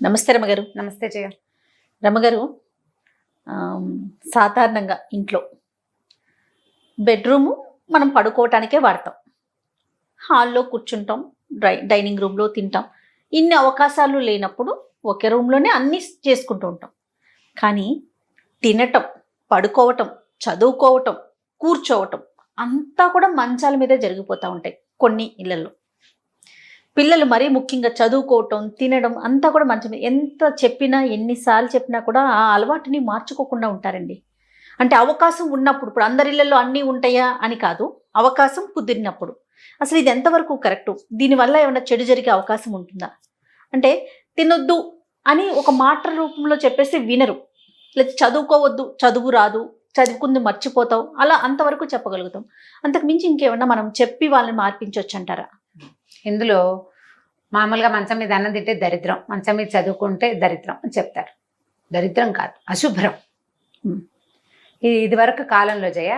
నమస్తే రమగారు. నమస్తే జయ. రమగారు, సాధారణంగా ఇంట్లో బెడ్రూము మనం పడుకోవటానికే వాడతాం. హాల్లో కూర్చుంటాం, డైనింగ్ రూమ్లో తింటాం. ఇన్ని అవకాశాలు లేనప్పుడు ఒకే రూమ్లోనే అన్నీ చేసుకుంటూ ఉంటాం. కానీ తినటం, పడుకోవటం, చదువుకోవటం, కూర్చోవటం అంతా కూడా మంచాల మీదే జరిగిపోతూ ఉంటాయి కొన్ని ఇళ్లలో. పిల్లలు మరీ ముఖ్యంగా చదువుకోవటం, తినడం అంతా కూడా మంచం మీద. ఎంత చెప్పినా, ఎన్నిసార్లు చెప్పినా కూడా ఆ అలవాటుని మార్చుకోకుండా ఉంటారండి. అంటే అవకాశం ఉన్నప్పుడు, ఇప్పుడు అందరి ఇళ్లలో అన్నీ ఉంటాయా అని కాదు, అవకాశం కుదిరినప్పుడు. అసలు ఇది ఎంతవరకు కరెక్టు? దీనివల్ల ఏమైనా చెడు జరిగే అవకాశం ఉంటుందా? అంటే తినొద్దు అని ఒక మాట రూపంలో చెప్పేసి వినరు, లేదా చదువుకోవద్దు, చదువు రాదు, చదువుకుంది మర్చిపోతావు, అలా అంతవరకు చెప్పగలుగుతాం. అంతకు మించి ఇంకేమన్నా మనం చెప్పి వాళ్ళని మార్పించవచ్చు అంటారా? ఇందులో మామూలుగా మంచం మీద అన్నం తింటే దరిద్రం, మంచం మీద చదువుకుంటే దరిద్రం అని చెప్తారు. దరిద్రం కాదు, అశుభ్రం. ఇది వరకు కాలంలో జయ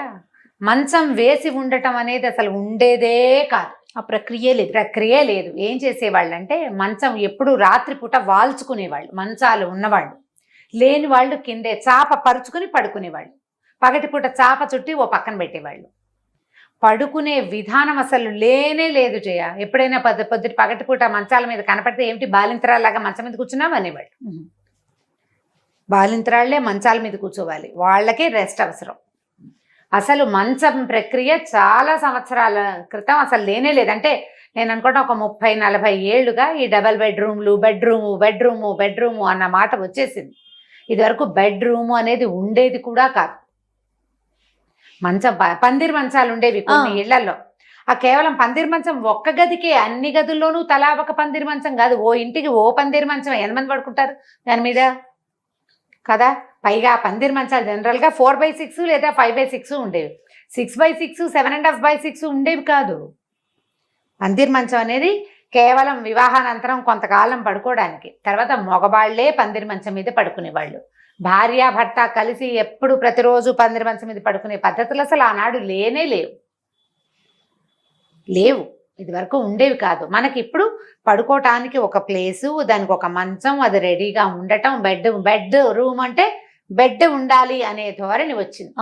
మంచం వేసి ఉండటం అనేది అసలు ఉండేదే కాదు. ఆ ప్రక్రియ లేదు. ఏం చేసేవాళ్ళు అంటే మంచం ఎప్పుడు రాత్రిపూట వాల్చుకునేవాళ్ళు. మంచాలు ఉన్నవాళ్ళు, లేని వాళ్ళు కిందే చాప పరుచుకుని పడుకునేవాళ్ళు. పగటిపూట చాప చుట్టి ఓ పక్కన పెట్టేవాళ్ళు. పడుకునే విధానం అసలు లేనే లేదు జయ. ఎప్పుడైనా పొద్దుటి పగటిపూట మంచాల మీద కనపడితే ఏమిటి బాలింతరాల్లాగా మంచం మీద కూర్చున్నావు అనేవాళ్ళు. బాలింతరాళ్లే మంచాల మీద కూర్చోవాలి, వాళ్ళకే రెస్ట్ అవసరం. అసలు మంచం ప్రక్రియ చాలా సంవత్సరాల క్రితం అసలు లేనే లేదంటే నేను అనుకుంటా ఒక 30-40 ఏళ్లుగా ఈ డబల్ బెడ్రూము అన్న మాట వచ్చేసింది. ఇదివరకు బెడ్రూము అనేది ఉండేది కూడా కాదు. మంచం పందిరి మంచాలు ఉండేవి కొన్ని ఇళ్లలో. ఆ కేవలం పందిరి మంచం ఒక్క గదికే, అన్ని గదుల్లోనూ తలా ఒక పందిరి మంచం కాదు, ఓ ఇంటికి ఓ పందిరి మంచం. ఎంతమంది పడుకుంటారు దాని మీద కదా? పైగా పందిరి మంచాలు జనరల్గా 4/6 లేదా 5/6 ఉండేవి. 6/6, 7.5/6 ఉండేవి కాదు. పందిరి మంచం అనేది కేవలం వివాహానంతరం కొంతకాలం పడుకోవడానికి. తర్వాత మగవాళ్లే పందిరి మంచం మీద పడుకునేవాళ్ళు. భార్య భర్త కలిసి ఎప్పుడు ప్రతిరోజు పందిరి మంచం మీద పడుకునే పద్ధతులు అసలు ఆనాడు లేనే లేవు. ఇది వరకు ఉండేవి కాదు. మనకి ఇప్పుడు పడుకోవటానికి ఒక ప్లేసు, దానికి ఒక మంచం, అది రెడీగా ఉండటం. బెడ్ రూమ్ అంటే బెడ్ ఉండాలి అనే ధోరణి వచ్చింది.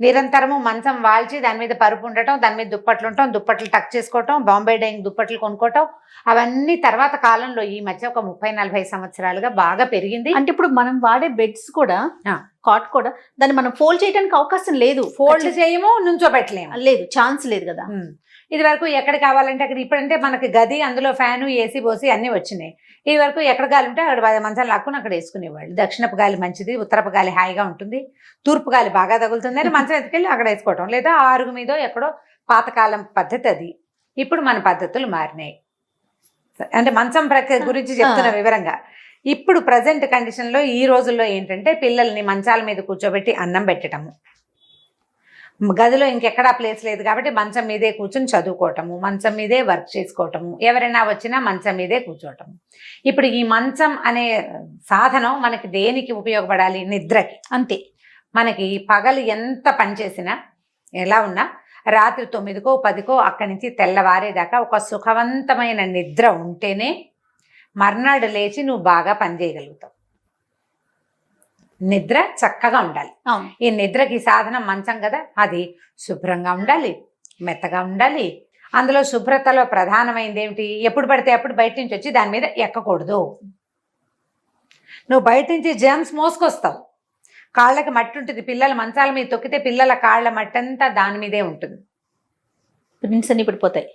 నిరంతరము మంచం వాల్చి దాని మీద పరుపు ఉండటం, దాని మీద దుప్పట్లు ఉండటం, దుప్పట్లు టక్ చేసుకోవటం, బాంబే డైయింగ్ దుప్పట్లు కొనుక్కోవటం, అవన్నీ తర్వాత కాలంలో ఈ మధ్య ఒక 30-40 సంవత్సరాలుగా బాగా పెరిగింది. అంటే ఇప్పుడు మనం వాడే బెడ్స్ కూడా, కాట్ కూడా, దాన్ని మనం ఫోల్డ్ చేయడానికి అవకాశం లేదు. ఫోల్డ్ చేయము, నుంచోబెట్టలేము, లేదు, ఛాన్స్ లేదు కదా. ఇది వరకు ఎక్కడ కావాలంటే అక్కడ. ఇప్పుడంటే మనకి గది, అందులో ఫ్యాను, ఏసీ బోసి అన్నీ వచ్చినాయి. ఇది వరకు ఎక్కడ గాలి ఉంటే అక్కడ మంచాలు లాక్కుని అక్కడ వేసుకునేవాళ్ళు. దక్షిణపు గాలి మంచిది, ఉత్తరపు గాలి హాయిగా ఉంటుంది, తూర్పు గాలి బాగా తగులుతుంది అని మంచం ఎత్తుకెళ్ళి అక్కడ వేసుకోవటం, లేదా ఆరుగు మీదో ఎక్కడో. పాతకాలం పద్ధతి అది. ఇప్పుడు మన పద్ధతులు మారినాయి. అంటే మంచం ప్రక్రియ గురించి చెప్తున్న వివరంగా. ఇప్పుడు ప్రజెంట్ కండిషన్లో ఈ రోజుల్లో ఏంటంటే పిల్లల్ని మంచాల మీద కూర్చోబెట్టి అన్నం పెట్టడము, గదిలో ఇంకెక్కడా ప్లేస్ లేదు కాబట్టి మంచం మీదే కూర్చొని చదువుకోవటము, మంచం మీదే వర్క్ చేసుకోవటము, ఎవరైనా వచ్చినా మంచం మీదే కూర్చోవటము. ఇప్పుడు ఈ మంచం అనే సాధనం మనకి దేనికి ఉపయోగపడాలి? నిద్రకి. అంతే. మనకి పగలు ఎంత పనిచేసినా, ఎలా ఉన్నా, రాత్రి 9కో 10కో అక్కడి నుంచి తెల్లవారేదాకా ఒక సుఖవంతమైన నిద్ర ఉంటేనే మర్నాడు లేచి నువ్వు బాగా పనిచేయగలుగుతావు. నిద్ర చక్కగా ఉండాలి. ఈ నిద్రకి సాధనం మంచం కదా. అది శుభ్రంగా ఉండాలి, మెత్తగా ఉండాలి. అందులో శుభ్రతలో ప్రధానమైనది ఏమిటి? ఎప్పుడు పడితే అప్పుడు బయట నుంచి వచ్చి దాని మీద ఎక్కకూడదు. నువ్వు బయట నుంచి జర్మ్స్ మోసుకొస్తావు. కాళ్ళకి మట్టి ఉంటుంది, పిల్లల మంచాల మీద తొక్కితే పిల్లల కాళ్ళ మట్టి అంతా దాని మీదే ఉంటుంది. ప్రింట్స్ అన్ని పడిపోతాయి,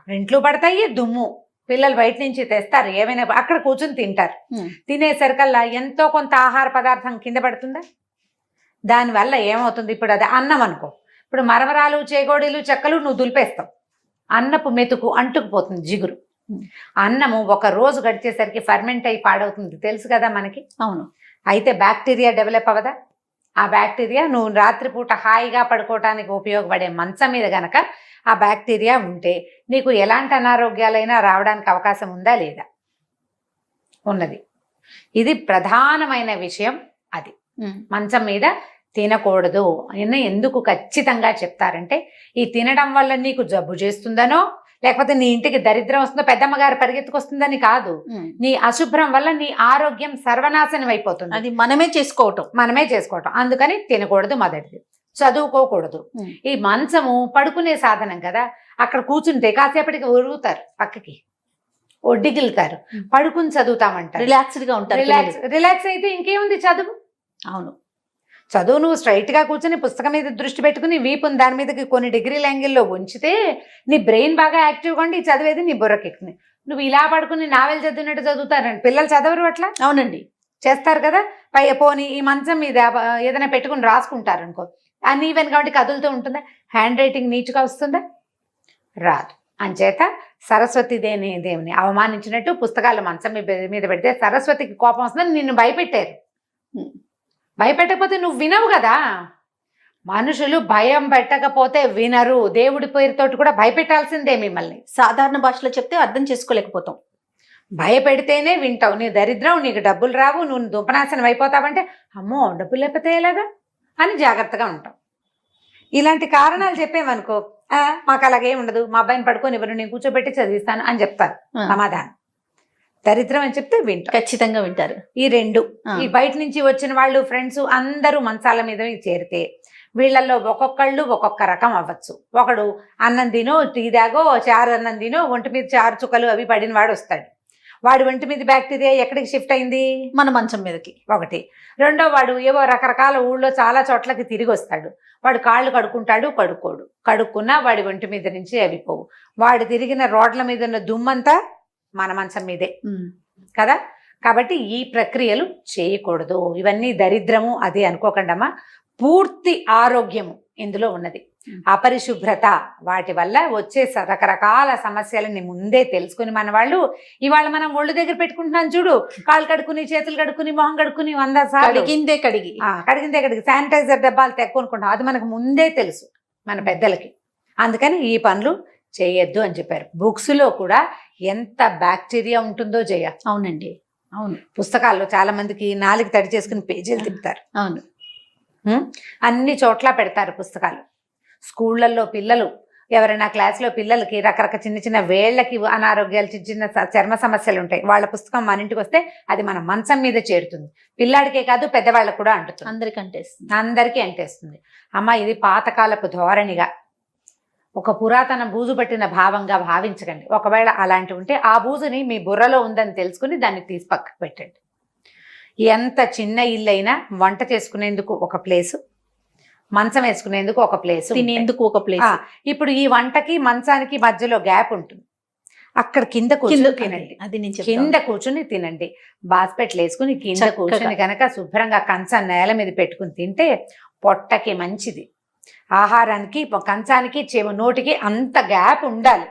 ప్రింట్లు పడతాయి, దుమ్ము. పిల్లలు బయట నుంచి తెస్తారు, ఏమైనా అక్కడ కూర్చొని తింటారు. తినేసరికల్లా ఎంతో కొంత ఆహార పదార్థం కింద పడుతుందా? దానివల్ల ఏమవుతుంది? ఇప్పుడు అది అన్నం అనుకో, ఇప్పుడు మరమరాలు, చేగోడీలు, చెక్కలు నువ్వు దులిపేస్తావు, అన్నపు మెతుకు అంటుకుపోతుంది, జిగురు. అన్నము ఒక రోజు గడిచేసరికి ఫర్మెంట్ అయి పాడవుతుంది, తెలుసు కదా మనకి. అవును. అయితే బ్యాక్టీరియా డెవలప్ అవ్వదా? ఆ బ్యాక్టీరియా నువ్వు రాత్రిపూట హాయిగా పడుకోవటానికి ఉపయోగపడే మంచం మీద గనక ఆ బ్యాక్టీరియా ఉంటే నీకు ఎలాంటి అనారోగ్యాలైనా రావడానికి అవకాశం ఉందా లేదా? ఉన్నది. ఇది ప్రధానమైన విషయం. అది మంచం మీద తినకూడదు అని ఎందుకు ఖచ్చితంగా చెప్తారంటే, ఈ తినడం వల్ల నీకు జబ్బు చేస్తుందనో, లేకపోతే నీ ఇంటికి దరిద్రం వస్తుందో పెద్దమ్మ గారు పరిగెత్తుకొస్తుందని కాదు. నీ అశుభ్రం వల్ల నీ ఆరోగ్యం సర్వనాశనం అయిపోతుంది. అది మనమే చేసుకోవటం. అందుకని తినకూడదు, మొదటిది. చదువుకోకూడదు. ఈ మంచము పడుకునే సాధనం కదా, అక్కడ కూర్చుంటే కాసేపటికి ఉరుగుతారు, పక్కకి ఒడ్డిగిలుతారు, పడుకుని చదువుతామంటారు, రిలాక్స్డ్ గా ఉంటారు. రిలాక్స్ అయితే ఇంకేముంది చదువు. అవును, చదువు నువ్వు స్ట్రైట్ గా కూర్చొని పుస్తకం మీద దృష్టి పెట్టుకుని వీపుని దాని మీదకి కొన్ని డిగ్రీల యాంగిల్లో ఉంచితే నీ బ్రెయిన్ బాగా యాక్టివ్గా ఉండి చదివేది నీ బుర్రకెక్కుతుంది. నువ్వు ఇలా పడుకుని నావెల్ చదివినట్టు చదువుతారండి పిల్లలు, చదవరు అట్లా. అవునండి, చేస్తారు కదా. పోనీ ఈ మంచం మీద ఏదైనా పెట్టుకుని రాసుకుంటారు అనుకో, అన్ఈవెన్ కాబట్టి కదులుతూ ఉంటుందా? హ్యాండ్ రైటింగ్ నీట్గా వస్తుందా? రాదు. అంచేత సరస్వతి దేవుని అవమానించినట్టు పుస్తకాలు మంచం మీద పెడితే సరస్వతికి కోపం వస్తుందని నిన్ను భయపెట్టారు. భయపెట్టకపోతే నువ్వు వినవు కదా. మనుషులు భయం పెట్టకపోతే వినరు. దేవుడి పేరుతోటి కూడా భయపెట్టాల్సిందే మిమ్మల్ని. సాధారణ భాషలో చెప్తే అర్థం చేసుకోలేకపోతాం. భయపెడితేనే వింటావు. నీ దరిద్రం, నీకు డబ్బులు రావు, నువ్వు దుంపనాశనం అయిపోతావంటే అమ్మో డబ్బులు లేకపోతే ఎలాగా అని జాగ్రత్తగా ఉంటాం. ఇలాంటి కారణాలు చెప్పేమనుకో, మాకు అలాగే ఉండదు, మా అబ్బాయిని పడుకొని ఎవరు, నేను కూర్చోబెట్టి చదివిస్తాను అని చెప్తారు. సమాధానం. దరిద్రం అని చెప్తే వింటారు, ఖచ్చితంగా వింటారు. ఈ రెండు. ఈ బయట నుంచి వచ్చిన వాళ్ళు ఫ్రెండ్స్ అందరూ మంచాల మీద చేరితే వీళ్ళల్లో ఒక్కొక్కళ్ళు ఒక్కొక్క రకం అవ్వచ్చు. ఒకడు అన్నం తినో, టీ తాగో, చారు అన్నం తినో, ఒంటి మీద చారు చుక్కలు అవి పడిన వాడు వస్తాడు. వాడి ఒంటి మీద బ్యాక్టీరియా ఎక్కడికి షిఫ్ట్ అయింది? మన మంచం మీదకి. ఒకటి. రెండో వాడు ఏవో రకరకాల ఊళ్ళో చాలా చోట్లకి తిరిగి వస్తాడు. వాడు కాళ్ళు కడుక్కుంటాడు, కడుక్కున్నా వాడి ఒంటి మీద నుంచి అవి పోవు. వాడు తిరిగిన రోడ్ల మీద ఉన్న దుమ్మంతా మన మంచం మీదే కదా. కాబట్టి ఈ ప్రక్రియలు చేయకూడదు. ఇవన్నీ దరిద్రము అది అనుకోకండమ్మా. పూర్తి ఆరోగ్యము ఇందులో ఉన్నది. అపరిశుభ్రత వాటి వల్ల వచ్చే రకరకాల సమస్యలని ముందే తెలుసుకుని మన వాళ్ళు ఇవాళ మనం ఒళ్ళు దగ్గర పెట్టుకుంటున్నాం చూడు, కాళ్ళు కడుక్కుని, చేతులు కడుక్కుని, మొహం కడుక్కుని 100 సార్లు కడిగిందే శానిటైజర్ డబ్బాలు తెక్కునుకుంటాం. అది మనకు ముందే తెలుసు మన పెద్దలకి. అందుకని ఈ పనులు చేయొద్దు అని చెప్పారు. బుక్స్ లో కూడా ఎంత బ్యాక్టీరియా ఉంటుందో జయ. అవునండి, అవును. పుస్తకాల్లో చాలా మందికి నాలుగు తడి చేసుకుని పేజీలు తిప్పుతారు. అవును, అన్ని చోట్ల పెడతారు పుస్తకాలు. స్కూళ్ళల్లో పిల్లలు ఎవరైనా క్లాస్లో పిల్లలకి రకరకాల చిన్న చిన్న వేళ్లకి అనారోగ్యాలు, చిన్న చిన్న చర్మ సమస్యలు ఉంటాయి. వాళ్ళ పుస్తకం మన ఇంటికి వస్తే అది మన మంచం మీద చేరుతుంది. పిల్లాడికే కాదు పెద్దవాళ్ళకు కూడా అంటుతుంది. అందరికీ అంటేస్తుంది. అమ్మ ఇది పాతకాలపు ధోరణిగా, ఒక పురాతన బూజు పట్టిన భావంగా భావించకండి. ఒకవేళ అలాంటి ఉంటే ఆ బూజుని మీ బుర్రలో ఉందని తెలుసుకుని దాన్ని తీసి పక్కకు పెట్టండి. ఎంత చిన్న ఇల్లు అయినా వంట చేసుకునేందుకు ఒక ప్లేసు, మంచం వేసుకునేందుకు ఒక ప్లేసు, తినేందుకు ఒక ప్లేస్. ఇప్పుడు ఈ వంటకి మంచానికి మధ్యలో గ్యాప్ ఉంటుంది. అక్కడ కింద కూర్చుని తినండి. కింద కూర్చుని తినండి. బాస్పెట్లు వేసుకుని కింద కూర్చుని కనుక శుభ్రంగా కంచం నేల మీద పెట్టుకుని తింటే పొట్టకి మంచిది. ఆహారానికి కంచానికి నోటికి అంత గ్యాప్ ఉండాలి.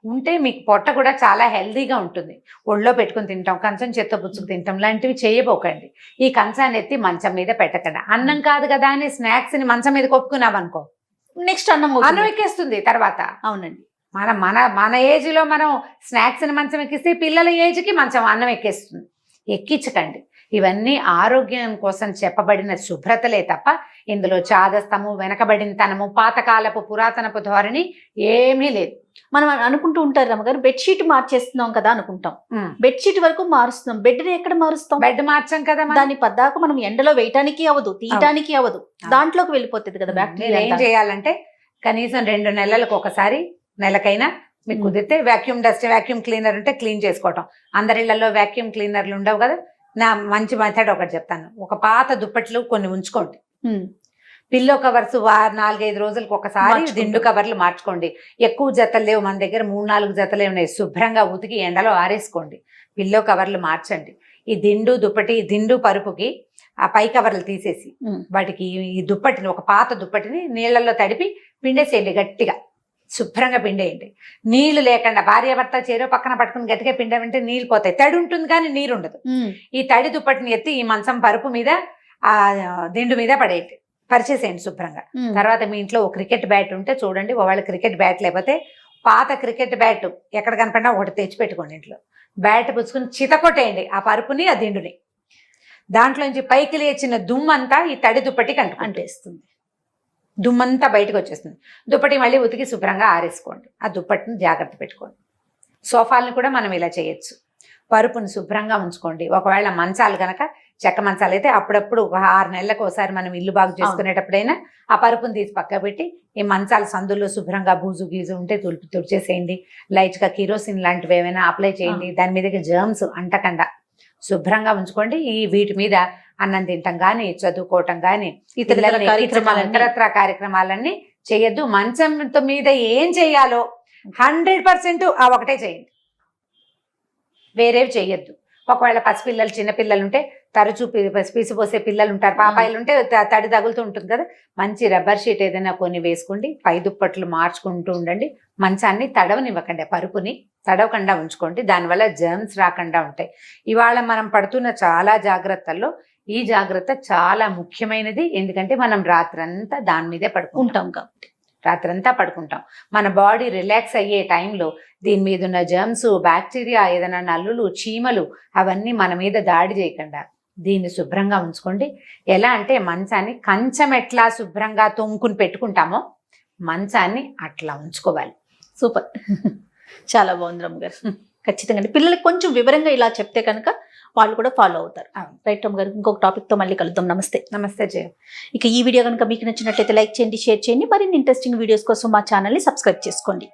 ఉంటే మీకు పొట్ట కూడా చాలా హెల్దీగా ఉంటుంది. ఒళ్ళో పెట్టుకుని తింటాం, కంచం చేత్తో పుచ్చుకు తింటాం, లాంటివి చేయబోకండి. ఈ కంచాన్ని ఎత్తి మంచం మీద పెట్టకండి. అన్నం కాదు కదా అని స్నాక్స్ ని మంచం మీద కొప్పుకున్నామనుకో, నెక్స్ట్ అన్నం ఎక్కేస్తుంది తర్వాత. అవునండి, మన ఏజ్ లో మనం స్నాక్స్ ని మంచం ఎక్కిస్తే పిల్లల ఏజ్ కి మంచం అన్నం ఎక్కేస్తుంది. ఎక్కించకండి. ఇవన్నీ ఆరోగ్యం కోసం చెప్పబడిన శుభ్రతలే తప్ప ఇందులో చాదస్తము, వెనకబడినతనము, పాతకాలపు పురాతనపు ధోరణి ఏమీ లేదు. మనం అనుకుంటూ ఉంటారు రమ్మగారు, బెడ్షీట్ మార్చేస్తున్నాం కదా అనుకుంటాం. బెడ్షీట్ వరకు మారుస్తున్నాం, బెడ్ ఎక్కడ మారుస్తాం? బెడ్ మార్చాం కదా. దాని పద్దాక మనం ఎండలో వేయటానికి అవ్వదు, తీయటానికి అవ్వదు, దాంట్లోకి వెళ్ళిపోతుంది కదా బ్యాక్టీరియా. ఏం చేయాలంటే కనీసం 2 నెలలకు ఒకసారి, నెలకైనా మీకు కుదిరితే వ్యాక్యూమ్ క్లీనర్ ఉంటే క్లీన్ చేసుకోవటం. అందరిళ్లలో వ్యాక్యూమ్ క్లీనర్లు ఉండవు కదా. నా మంచి మెథడ్ ఒకటి చెప్తాను. ఒక పాత దుప్పట్లు కొన్ని ఉంచుకోండి. పిల్లో కవర్స్ 4-5 రోజులకు ఒకసారి దిండు కవర్లు మార్చుకోండి. ఎక్కువ జతలు లేవు మన దగ్గర, 3-4 జతలే ఉన్నాయి. శుభ్రంగా ఉతికి ఎండలో ఆరేసుకోండి. పిల్లో కవర్లు మార్చండి. ఈ దిండు పరుపుకి ఆ పై కవర్లు తీసేసి వాటికి ఈ దుప్పటిని, ఒక పాత దుప్పటిని నీళ్లలో తడిపి పిండేసేయండి. గట్టిగా శుభ్రంగా పిండేయండి. నీళ్లు లేకుండా భార్యాభర్త చేరో పక్కన పట్టుకుని గట్టిగా పిండమంటే నీళ్ళు పోతాయి. తడి ఉంటుంది కానీ నీరు ఉండదు. ఈ తడి దుప్పటిని ఎత్తి ఈ మంచం పరుపు మీద, ఆ దిండు మీద పడేయండి, పరిచేసేయండి శుభ్రంగా. తర్వాత మీ ఇంట్లో ఒక క్రికెట్ బ్యాట్ ఉంటే చూడండి, ఒకవేళ క్రికెట్ బ్యాట్ లేకపోతే పాత క్రికెట్ బ్యాట్ ఎక్కడ కనపడినా ఒకటి తెచ్చి పెట్టుకోండి ఇంట్లో. బ్యాట్ పుచ్చుకుని చితకొట్టేయండి ఆ పరుపుని, ఆ దిండుని. దాంట్లోంచి పైకి లేచిన దుమ్మంతా ఈ తడి దుప్పటికి అంటేస్తుంది. దుమ్మంతా బయటకు వచ్చేస్తుంది. దుప్పటి మళ్ళీ ఉతికి శుభ్రంగా ఆరేసుకోండి. ఆ దుప్పటిని జాగ్రత్త పెట్టుకోండి. సోఫాలను కూడా మనం ఇలా చేయొచ్చు. పరుపును శుభ్రంగా ఉంచుకోండి. ఒకవేళ మంచాలు కనుక చెక్క మంచాలు అయితే అప్పుడప్పుడు ఒక 6 నెలలకు ఒకసారి మనం ఇల్లు బాగు చేసుకునేటప్పుడైనా ఆ పరుపును తీసి పక్క పెట్టి ఈ మంచాల సందుల్లో శుభ్రంగా బూజు గీజు ఉంటే తుడిచేసేయండి. లైట్గా కిరోసిన్ లాంటివి ఏమైనా అప్లై చేయండి. దాని మీదకి జర్మ్స్ అంటకుండా శుభ్రంగా ఉంచుకోండి. వీటి మీద అన్నం తింటాం కానీ, చదువుకోవటం కానీ, ఇతరత్ర కార్యక్రమాలన్నీ చేయొద్దు. మంచం మీద ఏం చేయాలో 100% ఆ ఒకటే చేయండి, వేరేవి చెయ్యొద్దు. ఒకవేళ పసిపిల్లలు చిన్నపిల్లలు ఉంటే తరచూ పీసిపోసే పిల్లలు ఉంటారు, పాపాయిలు ఉంటే తడి తగులుతూ ఉంటుంది కదా, మంచి రబ్బర్ షీట్ ఏదైనా కొన్ని వేసుకోండి. పై దుప్పట్లు మార్చుకుంటూ ఉండండి. మంచాన్ని తడవనివ్వకండి, పరుపుని తడవకుండా ఉంచుకోండి. దానివల్ల జర్మ్స్ రాకుండా ఉంటాయి. ఇవాళ మనం పడుతున్న చాలా జాగ్రత్తల్లో ఈ జాగ్రత్త చాలా ముఖ్యమైనది. ఎందుకంటే మనం రాత్రంతా దాని మీదే పడుకుంటాం కాబట్టి రాత్రంతా పడుకుంటాం. మన బాడీ రిలాక్స్ అయ్యే టైంలో దీని మీద ఉన్న జర్మ్స్, బ్యాక్టీరియా, ఏదైనా నల్లులు, చీమలు అవన్నీ మన మీద దాడి చేయకుండా దీన్ని శుభ్రంగా ఉంచుకోండి. ఎలా అంటే మంచాన్ని కంచం ఎట్లా శుభ్రంగా తొంగుకుని పెట్టుకుంటామో మంచాన్ని అట్లా ఉంచుకోవాలి. సూపర్, చాలా బాగుంది రమ్మ గారు. ఖచ్చితంగా పిల్లలకి కొంచెం వివరంగా ఇలా చెప్తే కనుక వాళ్ళు కూడా ఫాలో అవుతారు. రైట్ రమ్మ గారు, ఇంకొక టాపిక్తో మళ్ళీ కలుద్దాం. నమస్తే. నమస్తే జయ. ఇక ఈ వీడియో కనుక మీకు నచ్చినట్లయితే లైక్ చేయండి, షేర్ చేయండి. మరిన్ని ఇంట్రెస్టింగ్ వీడియోస్ కోసం మా ఛానల్ని సబ్స్క్రైబ్ చేసుకోండి.